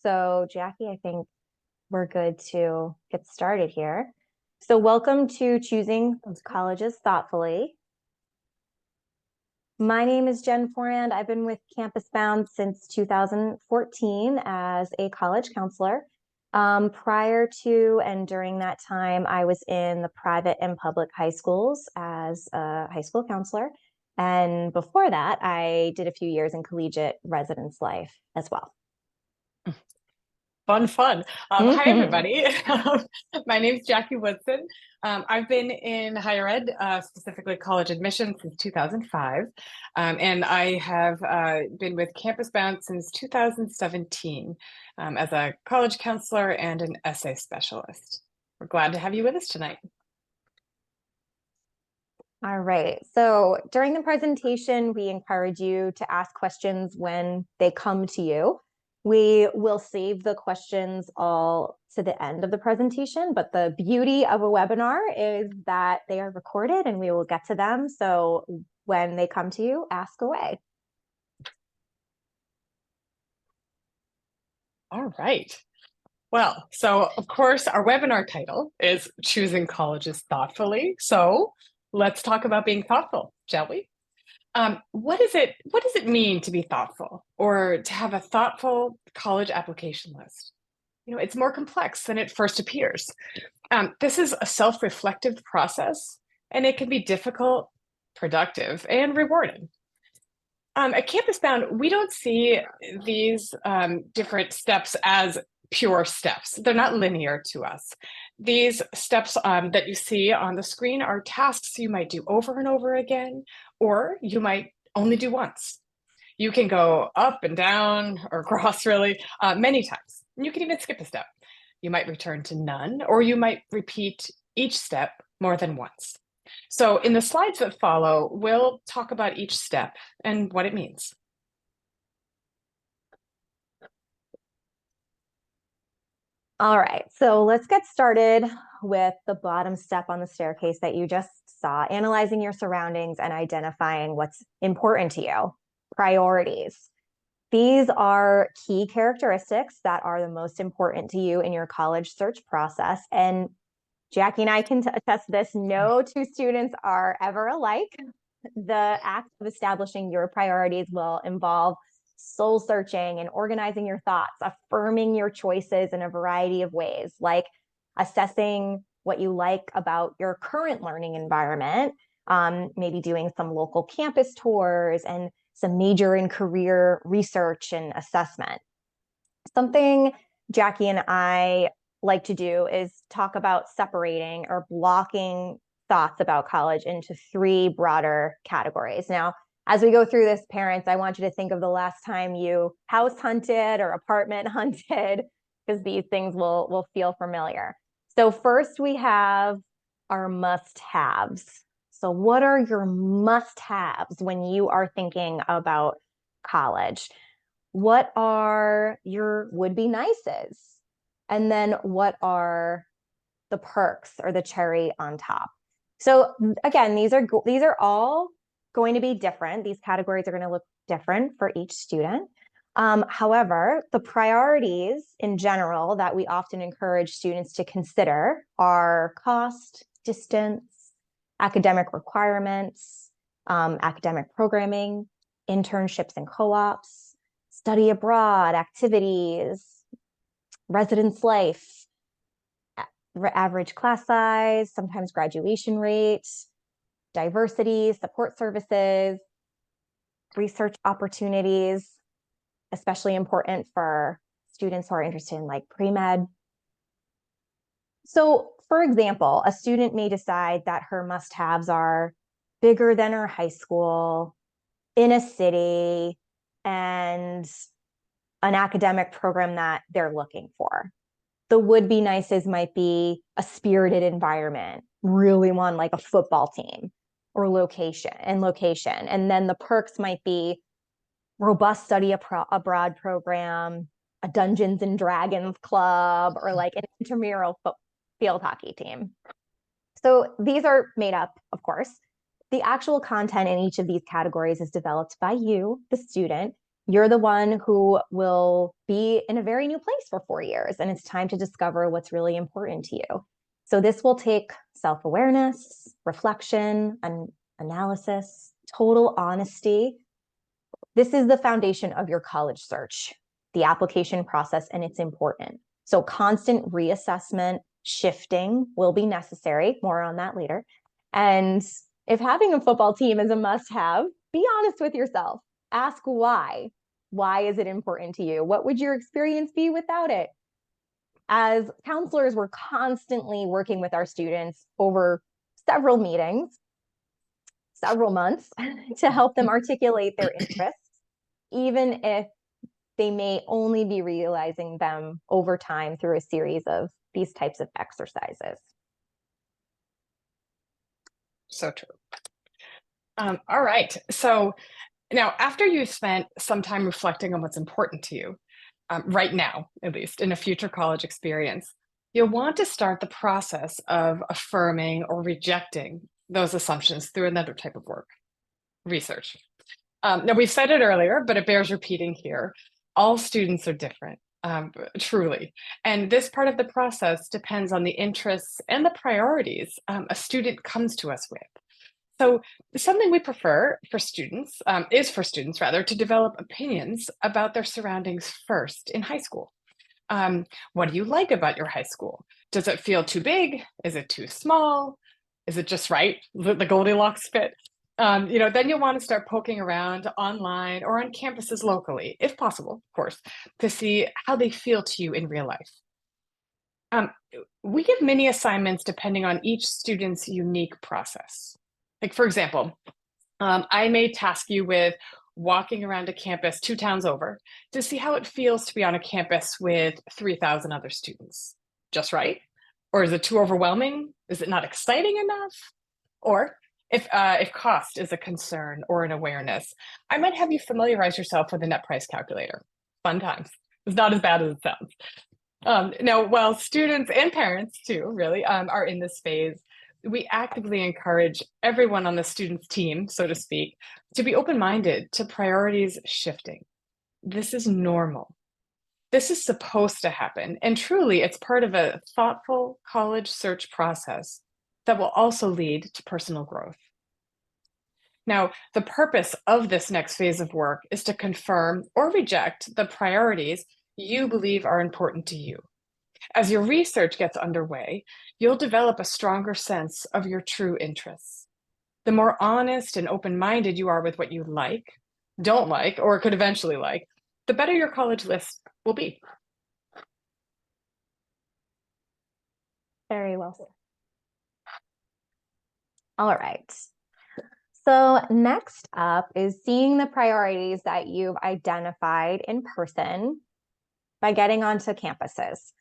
So, Jackie, I think we're good to get started here. So, welcome to Choosing Sounds good. Colleges Thoughtfully. My name is Jen Forand. I've been with Campus Bound since 2014 as a college counselor. Prior to and during that time, I was in the private and public high schools as a high school counselor. And before that, I did a few years in collegiate residence life as well. Fun, fun. Hi, Mhm. everybody. My name's Jackie Woodson. I've been in higher ed, specifically college admission, since 2005. And I have been with Campus Bound since 2017 as a college counselor and an essay specialist. We're glad to have you with us tonight. All right. So during the presentation, we encourage you to ask questions when they come to you. We will save the questions all to the end of the presentation, but the beauty of a webinar is that they are recorded and we will get to them. So when they come to you, ask away. All right. Well, so of course, our webinar title is Choosing Colleges Thoughtfully. So let's talk about being thoughtful, shall we? What does it mean to be thoughtful or to have a thoughtful college application list? It's more complex than it first appears. This is a self-reflective process, and it can be difficult, productive, and rewarding. At Campus Bound, we don't see these different steps as pure steps. They're not linear to us. These steps that you see on the screen are tasks you might do over and over again, or you might only do once. You can go up and down or across really many times. You can even skip a step. You might return to none, or you might repeat each step more than once. So in the slides that follow, we'll talk about each step and what it means. All right, so let's get started with the bottom step on the staircase that you just saw, analyzing your surroundings and identifying what's important to you, priorities. These are key characteristics that are the most important to you in your college search process. And Jackie and I can attest to this. No two students are ever alike. The act of establishing your priorities will involve soul searching and organizing your thoughts, affirming your choices in a variety of ways, like assessing what you like about your current learning environment, maybe doing some local campus tours and some major and career research and assessment. Something Jackie and I like to do is talk about separating or blocking thoughts about college into three broader categories. Now, as we go through this, parents, I want you to think of the last time you house hunted or apartment hunted, because these things will feel familiar. So first we have our must-haves. So what are your must-haves when you are thinking about college? What are your would-be nices? And then what are the perks or the cherry on top? So again, these are all going to be different. These categories are going to look different for each student. However, the priorities in general that we often encourage students to consider are cost, distance, academic requirements, academic programming, internships and co-ops, study abroad, activities, residence life, average class size, sometimes graduation rate, diversity, support services, research opportunities, especially important for students who are interested in like pre-med. So, for example, a student may decide that her must-haves are bigger than her high school, in a city, and an academic program that they're looking for. The would-be nices might be a spirited environment, really want like a football team or location. And then the perks might be robust study abroad program, a Dungeons and Dragons club, or like an intramural field hockey team. So these are made up, of course. The actual content in each of these categories is developed by you, the student, You're the one who will be in a very new place for 4 years, and it's time to discover what's really important to you. So this will take self-awareness, reflection, and analysis, total honesty. This is the foundation of your college search, the application process, and it's important. So constant reassessment, shifting will be necessary. More on that later. And if having a football team is a must-have, be honest with yourself. Ask why. Why is it important to you? What would your experience be without it? As counselors, we're constantly working with our students over several meetings, several months, to help them articulate their interests, even if they may only be realizing them over time through a series of these types of exercises. So true. All right. So now, after you've spent some time reflecting on what's important to you, right now, at least in a future college experience, you'll want to start the process of affirming or rejecting those assumptions through another type of work, research. Now, we've said it earlier, but it bears repeating here. All students are different, truly. And this part of the process depends on the interests and the priorities a student comes to us with. So something we prefer for students is for students rather to develop opinions about their surroundings first in high school. What do you like about your high school? Does it feel too big? Is it too small? Is it just right? The Goldilocks fit? Then you'll want to start poking around online or on campuses locally, if possible, of course, to see how they feel to you in real life. Um, we give mini assignments depending on each student's unique process. Like, for example, I may task you with walking around a campus 2 towns over to see how it feels to be on a campus with 3,000 other students. Just right? Or is it too overwhelming? Is it not exciting enough? Or if cost is a concern or an awareness, I might have you familiarize yourself with a net price calculator. Fun times. It's not as bad as it sounds. Now, while students and parents too, really, are in this phase, we actively encourage everyone on the student's team, so to speak, to be open-minded to priorities shifting. This is normal. This is supposed to happen. And truly, it's part of a thoughtful college search process that will also lead to personal growth. Now, the purpose of this next phase of work is to confirm or reject the priorities you believe are important to you. As your research gets underway, you'll develop a stronger sense of your true interests. The more honest and open-minded you are with what you like, don't like, or could eventually like, the better your college list will be. Very well said. All right. So next up is seeing the priorities that you've identified in person by getting onto campuses.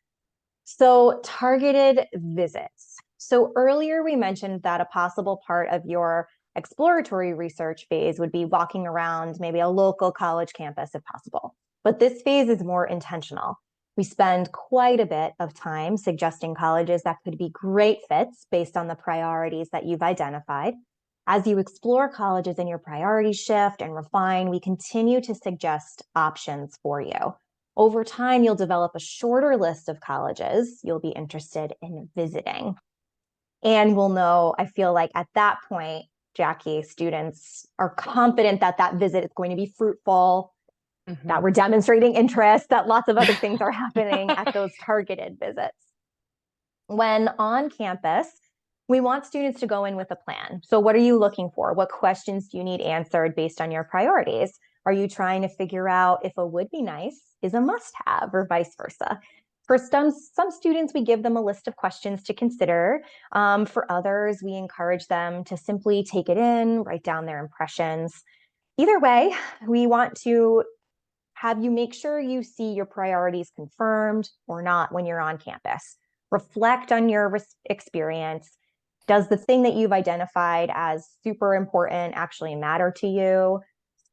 So targeted visits. So earlier we mentioned that a possible part of your exploratory research phase would be walking around maybe a local college campus if possible. But this phase is more intentional. We spend quite a bit of time suggesting colleges that could be great fits based on the priorities that you've identified. As you explore colleges and your priorities shift and refine, we continue to suggest options for you. Over time, you'll develop a shorter list of colleges you'll be interested in visiting. And we'll know, I feel like at that point, Jackie, students are confident that that visit is going to be fruitful, that we're demonstrating interest, that lots of other things are happening at those targeted visits. When on campus, we want students to go in with a plan. So what are you looking for? What questions do you need answered based on your priorities? Are you trying to figure out if a would be nice is a must-have or vice versa? For some students, we give them a list of questions to consider. For others, we encourage them to simply take it in, write down their impressions. Either way, we want to have you make sure you see your priorities confirmed or not when you're on campus. Reflect on your experience. Does the thing that you've identified as super important actually matter to you?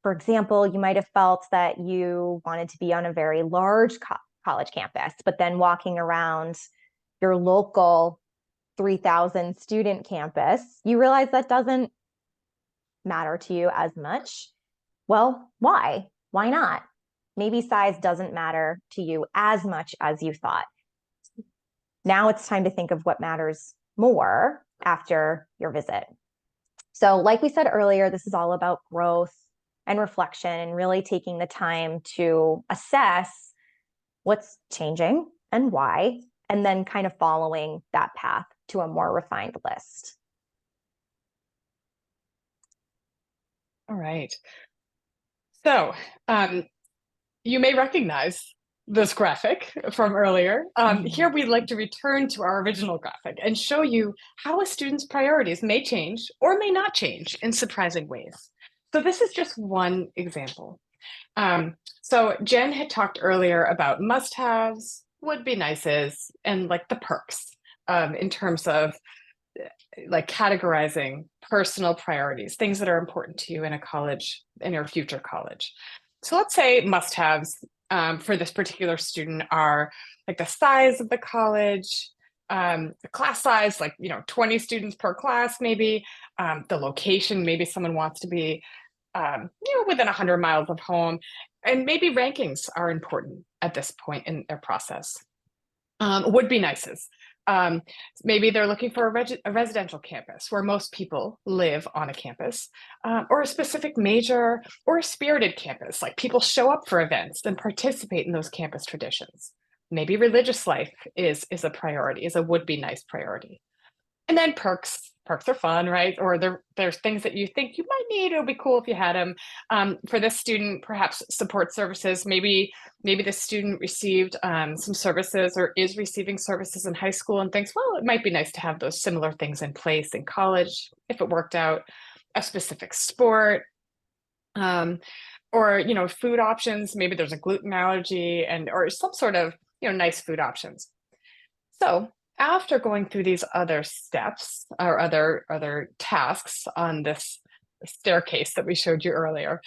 For example, you might have felt that you wanted to be on a very large college campus, but then walking around your local 3,000 student campus, you realize that doesn't matter to you as much. Well, why? Why not? Maybe size doesn't matter to you as much as you thought. Now it's time to think of what matters more after your visit. So, like we said earlier, this is all about growth and reflection and really taking the time to assess what's changing and why, and then kind of following that path to a more refined list. All right. So you may recognize this graphic from earlier. Here we'd like to return to our original graphic and show you how a student's priorities may change or may not change in surprising ways. So this is just one example. So Jen had talked earlier about must-haves, would-be nices, and like the perks in terms of like categorizing personal priorities, things that are important to you in a college, in your future college. So let's say must-haves for this particular student are like the size of the college, the class size, like 20 students per class, maybe the location, maybe someone wants to be within 100 miles of home, and maybe rankings are important at this point in their process. Would be nices. Maybe they're looking for a residential campus where most people live on a campus, or a specific major, or a spirited campus, like people show up for events and participate in those campus traditions. Maybe religious life is a priority, is a would-be nice priority. And then perks are fun, right? Or there's things that you think you might need. It would be cool if you had them. For this student, perhaps support services. Maybe the student received some services or is receiving services in high school and thinks, well, it might be nice to have those similar things in place in college if it worked out. A specific sport, or food options. Maybe there's a gluten allergy or some sort of nice food options. So after going through these other steps or other tasks on this staircase that we showed you earlier,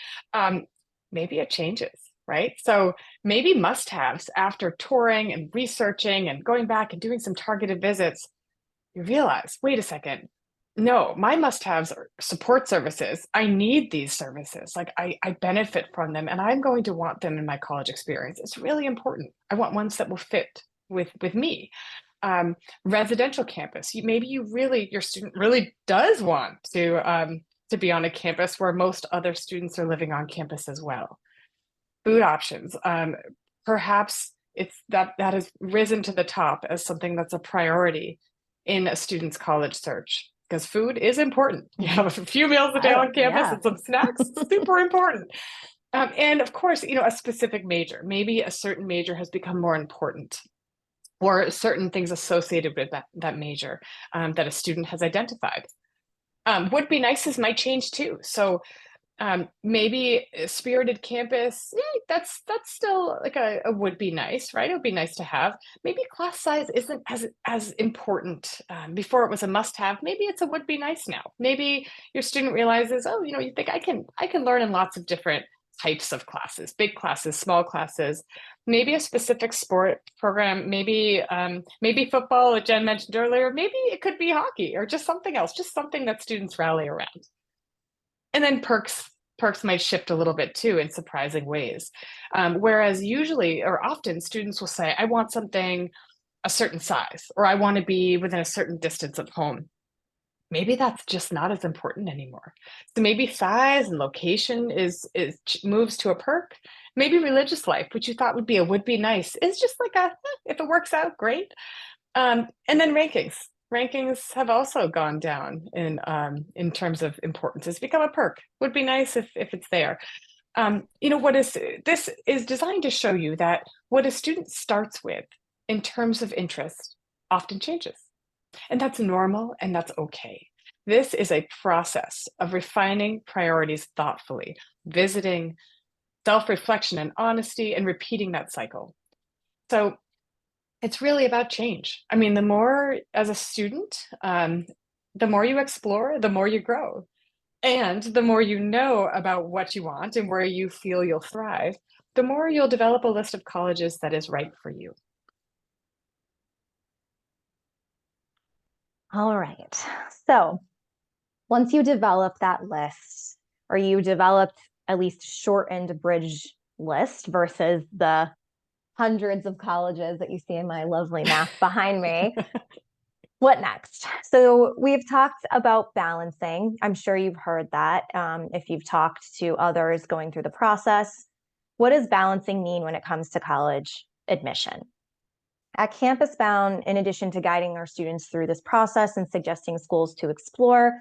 maybe it changes, right? So maybe must-haves after touring and researching and going back and doing some targeted visits, you realize, wait a second, no, my must-haves are support services. I need these services. Like I benefit from them and I'm going to want them in my college experience. It's really important. I want ones that will fit with me. Residential campus. Maybe your student really does want to be on a campus where most other students are living on campus as well. Food options. Perhaps it's that has risen to the top as something that's a priority in a student's college search because food is important. You have a few meals a day on campus and some snacks, super important. And of course, a specific major. Maybe a certain major has become more important, or certain things associated with that major that a student has identified. Would-be nices might change too. So maybe a spirited campus, that's still like a would-be nice, right? It would be nice to have. Maybe class size isn't as important. Before it was a must-have, maybe it's a would-be nice now. Maybe your student realizes, oh, you think I can learn in lots of different types of classes, big classes, small classes, maybe a specific sport program, maybe football, like Jen mentioned earlier, maybe it could be hockey or just something else, just something that students rally around. And then perks might shift a little bit too in surprising ways. Whereas usually or often students will say, I want something a certain size, or I want to be within a certain distance of home. Maybe that's just not as important anymore. So maybe size and location moves to a perk. Maybe religious life, which you thought would be nice, is just like if it works out, great. And then rankings. Rankings have also gone down in terms of importance. It's become a perk. Would be nice if it's there. This is designed to show you that what a student starts with in terms of interest often changes. And that's normal and that's okay. This is a process of refining priorities thoughtfully, visiting, self-reflection and honesty, and repeating that cycle. So it's really about change. I mean, the more as a student, the more you explore, the more you grow. And the more you know about what you want and where you feel you'll thrive, the more you'll develop a list of colleges that is right for you. All right. So once you develop that list, or you developed at least shortened bridge list versus the hundreds of colleges that you see in my lovely map behind me. What next? So we've talked about balancing. I'm sure you've heard that if you've talked to others going through the process. What does balancing mean when it comes to college admission? At Campus Bound, in addition to guiding our students through this process and suggesting schools to explore,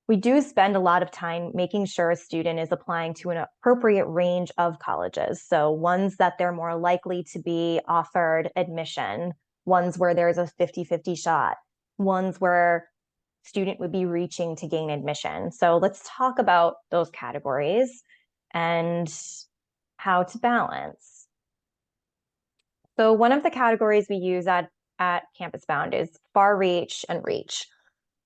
we do spend a lot of time making sure a student is applying to an appropriate range of colleges. So ones that they're more likely to be offered admission, ones where there's a 50-50 shot, ones where student would be reaching to gain admission. So let's talk about those categories and how to balance. So one of the categories we use at Campus Bound is far reach and reach.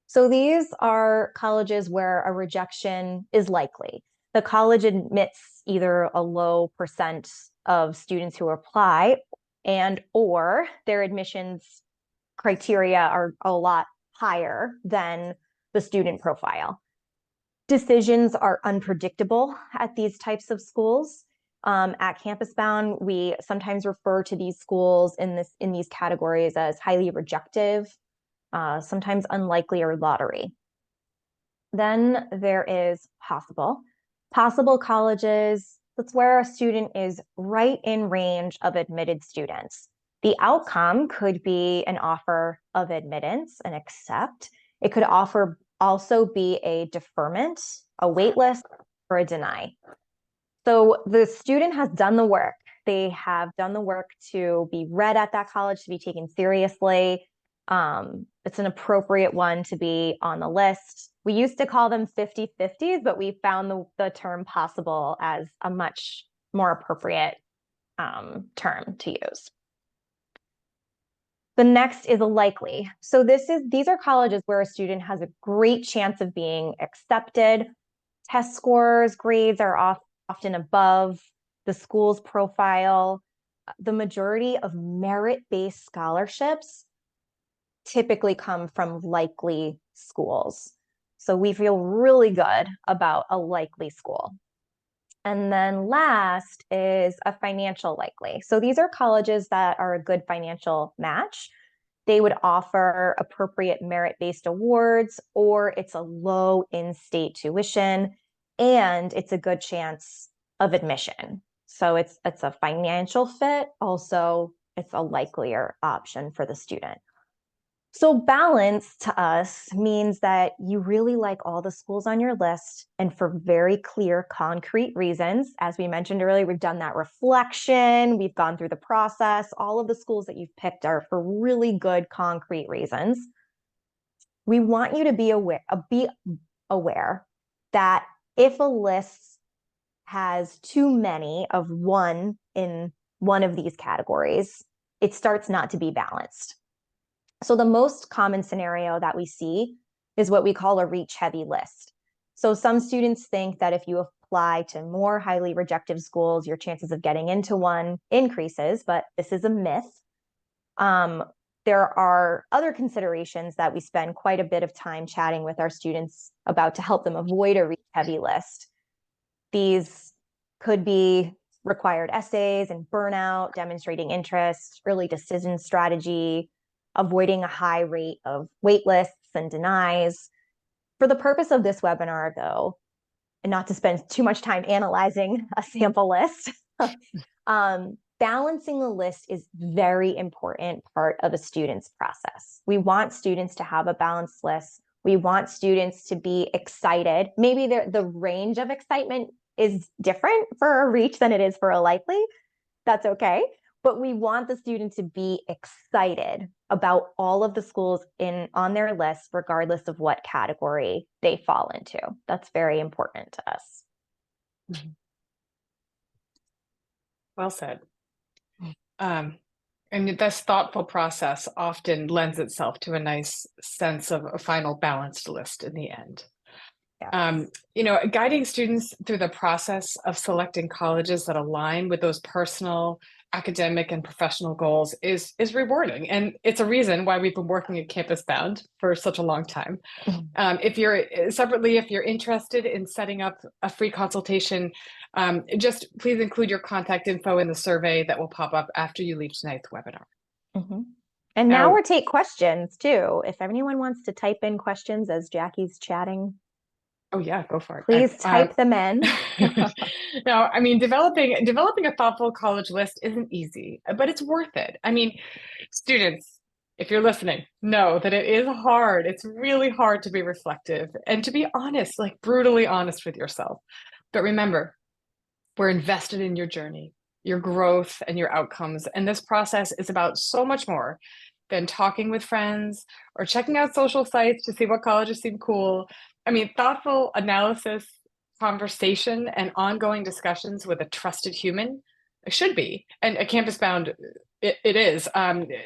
So these are colleges where a rejection is likely. The college admits either a low percent of students who apply and or their admissions criteria are a lot higher than the student profile. Decisions are unpredictable at these types of schools. At Campus Bound, we sometimes refer to these schools in these categories as highly rejective, sometimes unlikely, or lottery. Then there is possible. Possible colleges, that's where a student is right in range of admitted students. The outcome could be an offer of admittance, an accept. It could also be a deferment, a wait list, or a deny. So the student has done the work. They have done the work to be read at that college, to be taken seriously. It's an appropriate one to be on the list. We used to call them 50-50s, but we found the term possible as a much more appropriate term to use. The next is a likely. So these are colleges where a student has a great chance of being accepted. Test scores, grades are often above the school's profile. The majority of merit-based scholarships typically come from likely schools. So we feel really good about a likely school. And then last is a financial likely. So these are colleges that are a good financial match. They would offer appropriate merit-based awards, or it's a low in-state tuition, and it's a good chance of admission. So it's a financial fit. Also, it's a likelier option for the student. So balance to us means that you really like all the schools on your list, and for very clear, concrete reasons. As we mentioned earlier, we've done that reflection, we've gone through the process. All of the schools that you've picked are for really good, concrete reasons. We want you to be aware that if a list has too many of one in one of these categories, it starts not to be balanced. So the most common scenario that we see is what we call a reach-heavy list. So some students think that if you apply to more highly rejected schools, your chances of getting into one increases, but this is a myth. There are other considerations that we spend quite a bit of time chatting with our students about to help them avoid a reach-heavy list. These could be required essays and burnout, demonstrating interest, early decision strategy, avoiding a high rate of wait lists and denies. For the purpose of this webinar, though, and not to spend too much time analyzing a sample list, balancing the list is very important part of a student's process. We want students to have a balanced list. We want students to be excited. Maybe the range of excitement is different for a reach than it is for a likely. That's okay. But we want the student to be excited about all of the schools on their list, regardless of what category they fall into. That's very important to us. Well said. And this thoughtful process often lends itself to a nice sense of a final balanced list in the end. Yeah. Guiding students through the process of selecting colleges that align with those personal academic and professional goals is rewarding. And it's a reason why we've been working at Campus Bound for such a long time. If you're interested in setting up a free consultation, just please include your contact info in the survey that will pop up after you leave tonight's webinar. Mm-hmm. And now we'll take questions too. If anyone wants to type in questions as Jackie's chatting. Oh yeah, go for it. Please type them in. No, I mean, developing a thoughtful college list isn't easy, but it's worth it. I mean, students, if you're listening, know that it is hard. It's really hard to be reflective and to be honest, like brutally honest with yourself. But remember, we're invested in your journey, your growth, and your outcomes. And this process is about so much more than talking with friends or checking out social sites to see what colleges seem cool. I mean, thoughtful analysis, conversation, and ongoing discussions with a trusted human should be, and a Campus Bound, it is.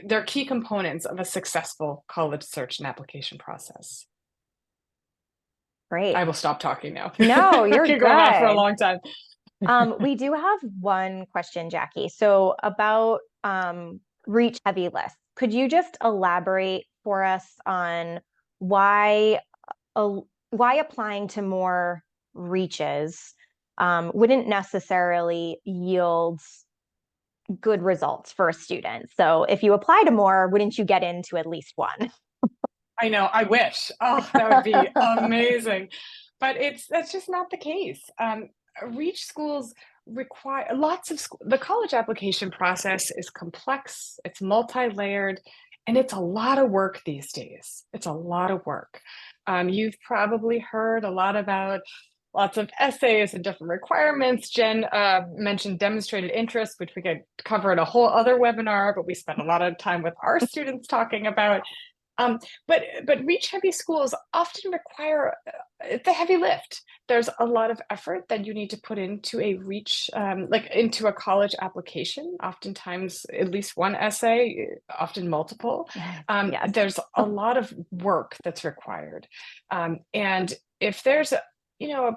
They're key components of a successful college search and application process. Great. I will stop talking now. No, you're good. Going on for a long time. We do have one question, Jackie. So about reach heavy lists. Could you just elaborate for us on why applying to more reaches wouldn't necessarily yield good results for a student? So if you apply to more, wouldn't you get into at least one? I know, I wish. Oh, that would be amazing. But that's just not the case. Reach schools require lots of the college application process is complex, it's multi-layered, and it's a lot of work these days. It's a lot of work. You've probably heard a lot about lots of essays and different requirements. Jen mentioned demonstrated interest, which we could cover in a whole other webinar, but we spent a lot of time with our students talking about. But reach heavy schools often require the heavy lift. There's a lot of effort that you need to put into a reach, like into a college application, oftentimes at least one essay, often multiple. Yes. There's a lot of work that's required. And if there's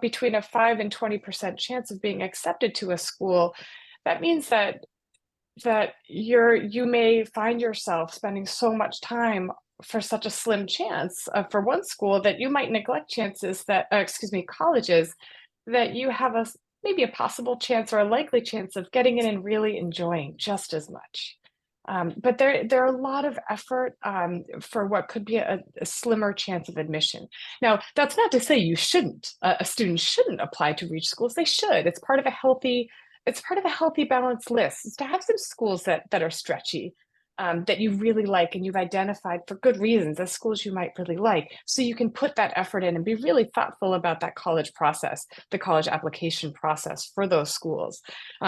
between a 5 and 20% chance of being accepted to a school, that means that you may find yourself spending so much time for such a slim chance for one school that you might neglect colleges that you have maybe a possible chance or a likely chance of getting in and really enjoying just as much. But there are a lot of effort for what could be a slimmer chance of admission. Now, that's not to say a student shouldn't apply to reach schools. They should. It's part of a healthy balanced list, is to have some schools that are stretchy, that you really like and you've identified for good reasons as schools you might really like. So you can put that effort in and be really thoughtful about that college process, the college application process for those schools.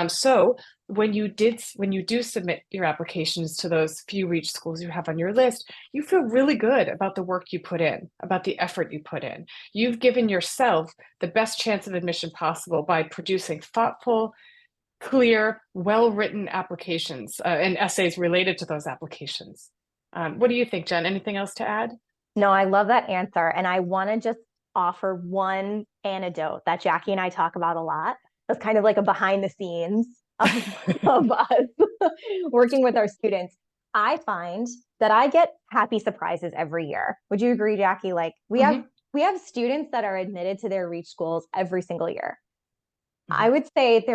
So when you do submit your applications to those few reach schools you have on your list, you feel really good about the work you put in, about the effort you put in. You've given yourself the best chance of admission possible by producing thoughtful, clear, well-written applications and essays related to those applications. What do you think, Jen? Anything else to add? No, I love that answer. And I want to just offer one anecdote that Jackie and I talk about a lot. It's kind of like a behind the scenes of us working with our students. I find that I get happy surprises every year. Would you agree, Jackie? Like we have students that are admitted to their reach schools every single year. I would say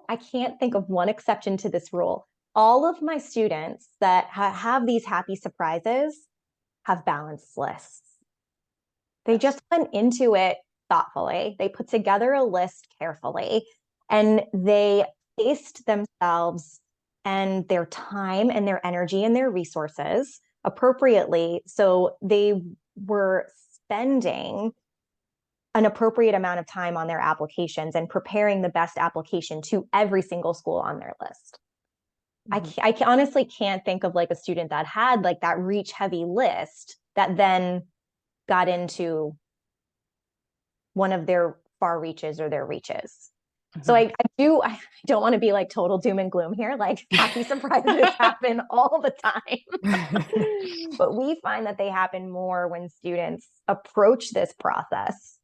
I can't think of one exception to this rule. All of my students that have these happy surprises have balanced lists. They just went into it thoughtfully. They put together a list carefully, and they paced themselves and their time and their energy and their resources appropriately. So they were spending an appropriate amount of time on their applications and preparing the best application to every single school on their list. I honestly can't think of like a student that had like that reach heavy list that then got into one of their far reaches or their reaches. So I don't want to be like total doom and gloom here. Like happy surprises happen all the time. But we find that they happen more when students approach this process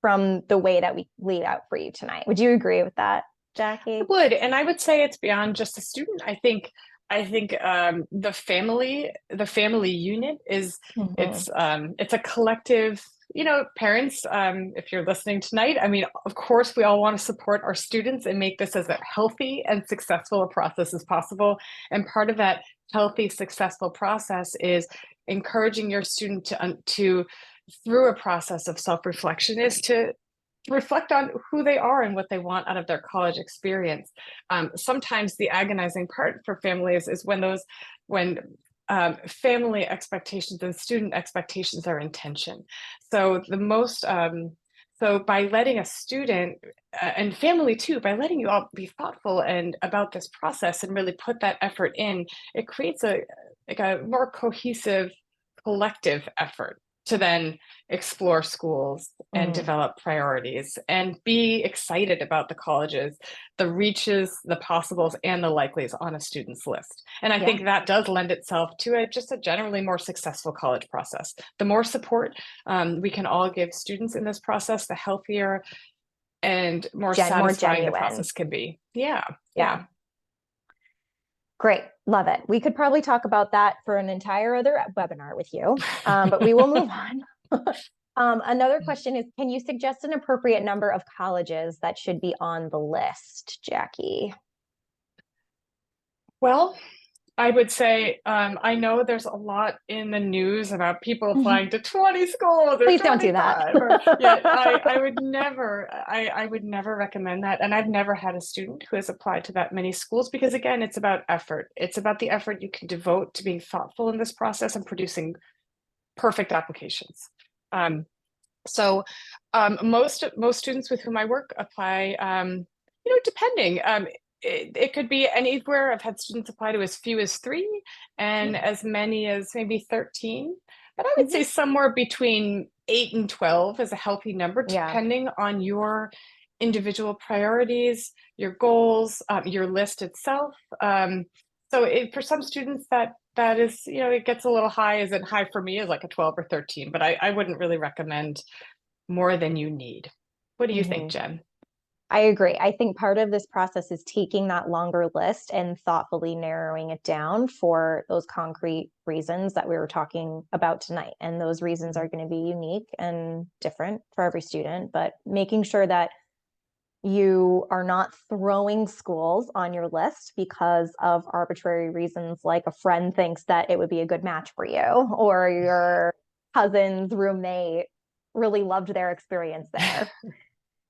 from the way that we laid out for you tonight. Would you agree with that? Jackie? Would, and I would say it's beyond just a student. I think the family unit is Mhm. it's a collective, parents, if you're listening tonight, I mean, of course, we all want to support our students and make this as a healthy and successful a process as possible. And part of that healthy, successful process is encouraging your student to through a process of self-reflection is to reflect on who they are and what they want out of their college experience. Sometimes the agonizing part for families is when family expectations and student expectations are in tension. So so by letting a student and family too, by letting you all be thoughtful and about this process and really put that effort in, it creates a more cohesive collective effort to then explore schools and Mm, develop priorities and be excited about the colleges, the reaches, the possibles, and the likelies on a student's list. And I yeah, think that does lend itself to just a generally more successful college process. The more support we can all give students in this process, the healthier and more more satisfying the genuine. process can be. Yeah, Yeah. yeah. Great. Love it. We could probably talk about that for an entire other webinar with you, but we will move on. Another question is, can you suggest an appropriate number of colleges that should be on the list, Jackie? Well, I would say I know there's a lot in the news about people applying to 20 schools or Please don't do that. 25 or yeah, I would never recommend that. And I've never had a student who has applied to that many schools because again, it's about effort. It's about the effort you can devote to being thoughtful in this process and producing perfect applications. Um, most students with whom I work apply, depending. It could be anywhere. I've had students apply to as few as 3 and as many as maybe 13. But I would Mhm. say somewhere between 8 and 12 is a healthy number, Yeah. depending on your individual priorities, your goals, your list itself. For some students that is, it gets a little high. Isn't high for me is like a 12 or 13, but I wouldn't really recommend more than you need. What do you think, Mhm. Jen? I agree. I think part of this process is taking that longer list and thoughtfully narrowing it down for those concrete reasons that we were talking about tonight. And those reasons are going to be unique and different for every student, but making sure that you are not throwing schools on your list because of arbitrary reasons, like a friend thinks that it would be a good match for you, or your cousin's roommate really loved their experience there.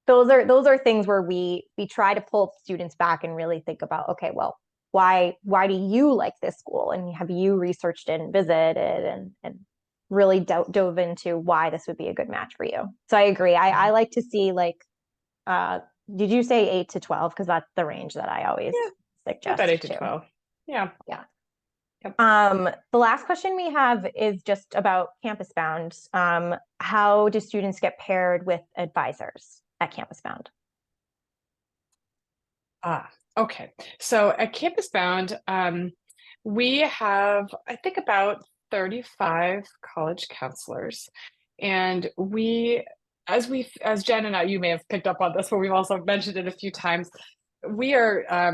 Those are things where we try to pull students back and really think about, okay, well, why do you like this school, and have you researched it and visited and really dove into why this would be a good match for you. So I agree. I like to see like uh did you say 8 to 12? Because that's the range that I always About 8 suggest to too. 12. Yeah. Yeah. Yep. The last question we have is just about Campus Bound. How do students get paired with advisors at Campus Bound? Okay. So at Campus Bound, we have, I think, about 35 college counselors. And as Jen and I, you may have picked up on this, but we've also mentioned it a few times. We are,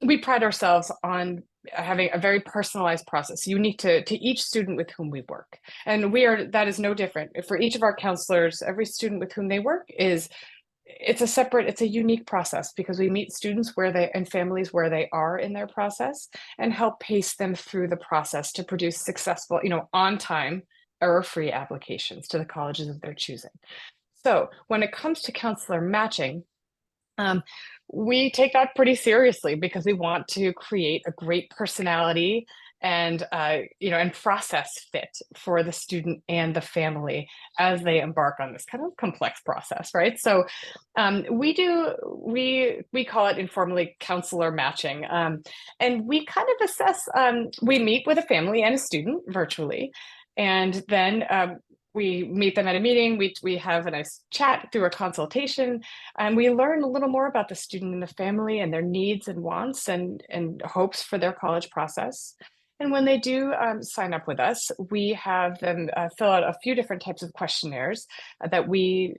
we pride ourselves on having a very personalized process, unique to each student with whom we work. And that is no different. For each of our counselors, every student with whom they work it's a unique process because we meet students and families where they are in their process and help pace them through the process to produce successful, on time, error-free applications to the colleges of their choosing. So when it comes to counselor matching, um, we take that pretty seriously because we want to create a great personality and process fit for the student and the family as they embark on this kind of complex process, right? So we call it informally counselor matching, and we kind of assess. We meet with a family and a student virtually, and then we meet them at a meeting. We have a nice chat through a consultation, and we learn a little more about the student and the family and their needs and wants and hopes for their college process. And when they do sign up with us, we have them fill out a few different types of questionnaires that we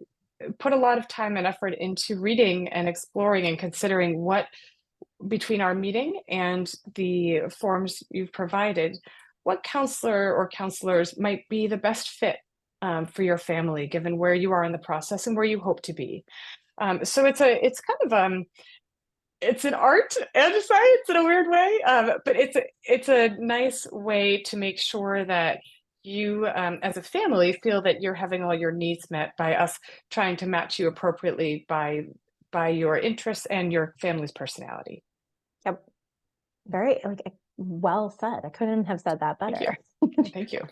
put a lot of time and effort into reading and exploring and considering what between our meeting and the forms you've provided, what counselor or counselors might be the best fit for your family, given where you are in the process and where you hope to be. So it's kind of it's an art and a science in a weird way, but it's a nice way to make sure that you, as a family, feel that you're having all your needs met by us trying to match you appropriately by your interests and your family's personality. Yep. Very well said. I couldn't have said that better. Thank you.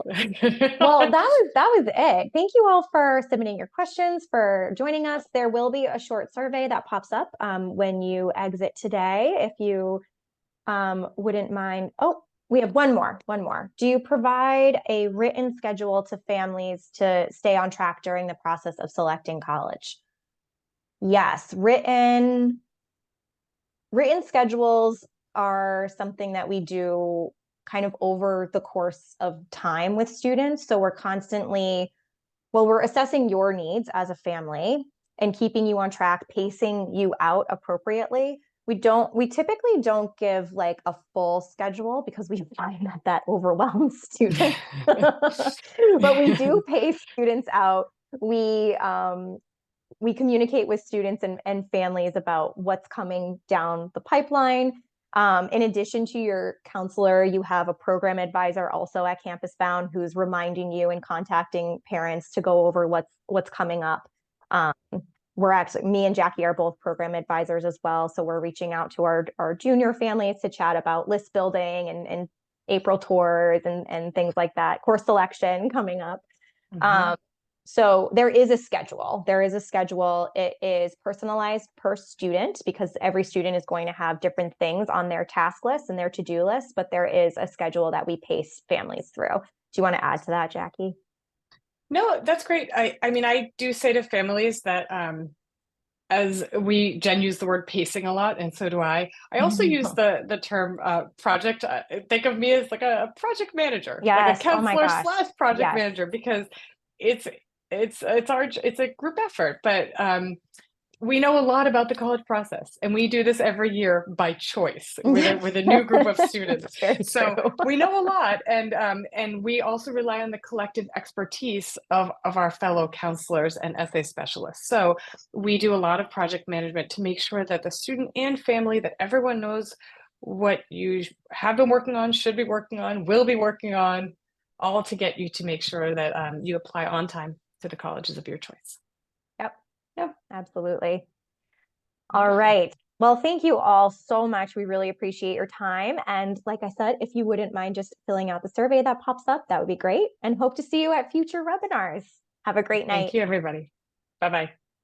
Well, that was it. Thank you all for submitting your questions, for joining us. There will be a short survey that pops up when you exit today. If you wouldn't mind. Oh, we have one more. Do you provide a written schedule to families to stay on track during the process of selecting college? Yes, written schedules are something that we do kind of over the course of time with students. So we're constantly, we're assessing your needs as a family and keeping you on track, pacing you out appropriately. We typically don't give like a full schedule because we find that overwhelms students. But we do pace students out. We communicate with students and families about what's coming down the pipeline. In addition to your counselor, you have a program advisor also at Campus Bound who's reminding you and contacting parents to go over what's coming up. We're actually, me and Jackie are both program advisors as well. So we're reaching out to our junior families to chat about list building and April tours and things like that, course selection coming up. So there is a schedule. It is personalized per student because every student is going to have different things on their task list and their to-do list, but there is a schedule that we pace families through. Do you want to add to that, Jackie? No, that's great. I mean, I do say to families that as Jen used the word pacing a lot, and so do I. I also use the term project. Think of me as like a project manager, like a counselor / project manager, because it's a group effort, but we know a lot about the college process, and we do this every year by choice with a new group of students. So we know a lot, and we also rely on the collective expertise of our fellow counselors and essay specialists. So we do a lot of project management to make sure that the student and family, that everyone knows what you have been working on, should be working on, will be working on, all to get you to make sure that you apply on time to the colleges of your choice. Yep, absolutely. All right. Well, thank you all so much. We really appreciate your time. And like I said, if you wouldn't mind just filling out the survey that pops up, that would be great. And hope to see you at future webinars. Have a great night. Thank you, everybody. Bye-bye.